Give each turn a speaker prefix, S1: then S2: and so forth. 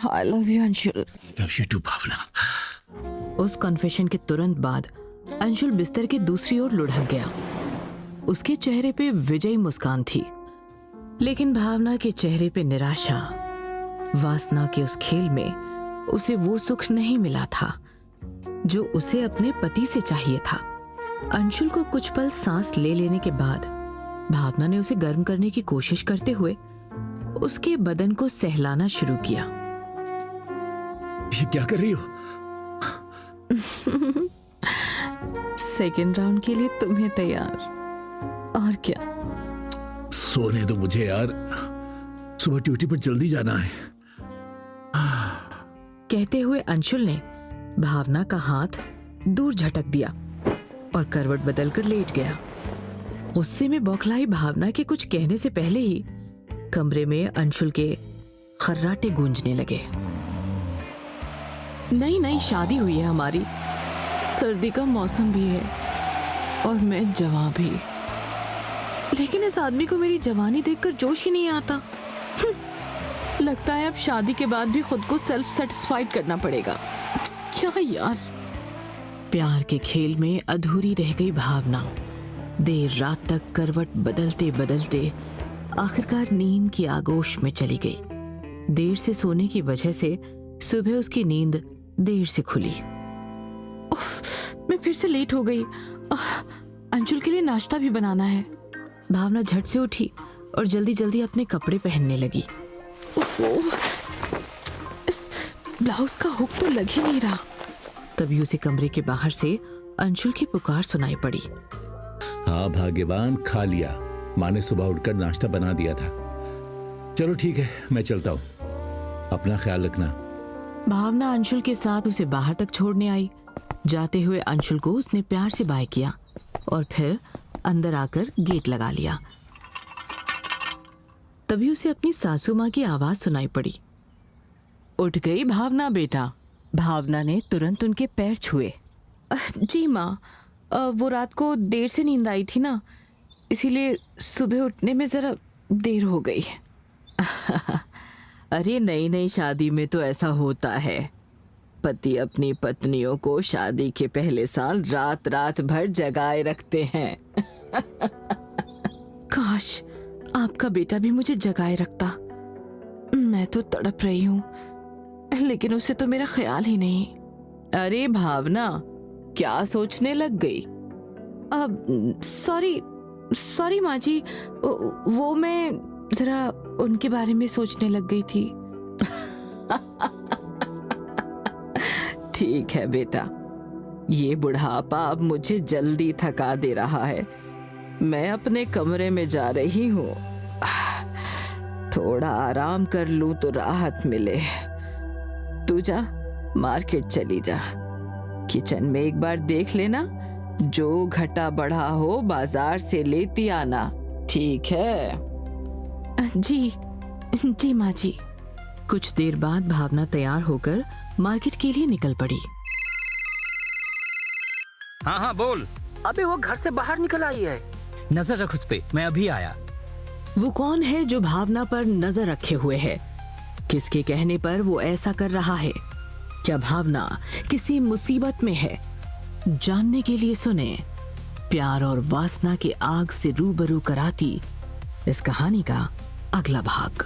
S1: I love you Anshul.
S2: Love you too Bhavna.
S3: उस confession के तुरंत बाद अंशुल बिस्तर की दूसरी ओर लुढ़क गया। उसके चेहरे पे विजयी मुस्कान थी, लेकिन भावना के चेहरे पे निराशा। वासना के उस खेल में उसे वो सुख नहीं मिला था जो उसे अपने पति से चाहिए था। अंशुल को कुछ पल सांस ले लेने के बाद भावना ने उसे गर्म करने की कोशिश करते हुए उसके बदन को सहलाना शुरू किया।
S2: ये क्या कर रही हो?
S1: सेकेंड राउंड के लिए तुम्हें तैयार। और क्या?
S2: सोने दो मुझे यार, सुबह ड्यूटी पर जल्दी जाना है।
S3: कहते हुए अंशुल ने भावना का हाथ दूर झटक दिया और करवट बदलकर लेट गया। गुस्से में बौखलाई भावना के कुछ कहने से पहले ही कमरे में अंशुल के खर्राटे गूंजने लगे। नई नई शादी हुई है हमारी, सर्दी का मौसम भी है और मैं जवां भी, लेकिन इस आदमी को मेरी जवानी देखकर जोश ही नहीं आता। लगता है अब शादी के बाद भी खुद को सेल्फ सेटिस्फाइड करना पड़ेगा। क्या यार। प्यार के खेल में अधूरी रह गई भावना देर रात तक करवट बदलते बदलते आखिरकार नींद की आगोश में चली गई। देर से सोने की वजह से सुबह उसकी नींद देर से खुली। मैं फिर से लेट हो गई। अंशुल के लिए नाश्ता भी बनाना है। भावना झट से उठी और जल्दी जल्दी अपने कपड़े पहनने लगी। इस ब्लाउज का हुक तो लग ही नहीं रहा। तभी उसे कमरे के बाहर से अंशुल की पुकार सुनाई पड़ी।
S2: हाँ भाग्यवान, खा लिया। माँ ने सुबह उठकर नाश्ता बना दिया था। चलो ठीक है, मैं चलता हूँ, अपना ख्याल रखना।
S3: भावना अंशुल के साथ उसे बाहर तक छोड़ने आई। जाते हुए अंशुल को उसने प्यार से बाय किया और फिर अंदर आकर गेट लगा लिया। तभी उसे अपनी सासू माँ की आवाज सुनाई पड़ी। उठ गई भावना बेटा? भावना ने तुरंत उनके पैर छुए। जी माँ, वो रात को देर से नींद आई थी ना, इसीलिए सुबह उठने में जरा देर हो गई। अरे नई नई शादी में तो ऐसा होता है। पति अपनी पत्नियों को शादी के पहले साल रात रात भर जगाए रखते हैं। काश आपका बेटा भी मुझे जगाए रखता। मैं तो तड़प रही हूँ, लेकिन उसे तो मेरा ख्याल ही नहीं। अरे भावना, क्या सोचने लग गई? अब सॉरी माँ जी, वो मैं जरा उनके बारे में सोचने लग गई थी। ठीक है बेटा, ये बुढ़ापा अब मुझे जल्दी थका दे रहा है। मैं अपने कमरे में जा रही हूँ, थोड़ा आराम कर लूं तो राहत मिले। तू जा, मार्केट चली जा। किचन में एक बार देख लेना, जो घटा बढ़ा हो बाजार से लेती आना, ठीक है? जी माँ जी। कुछ देर बाद भावना तैयार होकर मार्केट के लिए निकल पड़ी।
S4: हाँ हाँ बोल।
S5: अबे वो घर से बाहर निकल आई है।
S4: नजर रख उस पे, मैं अभी आया।
S3: वो कौन है जो भावना पर नजर रखे हुए है? किसके कहने पर वो ऐसा कर रहा है? क्या भावना किसी मुसीबत में है? जानने के लिए सुने प्यार और वासना की आग से रूबरू कराती इस कहानी का अगला भाग।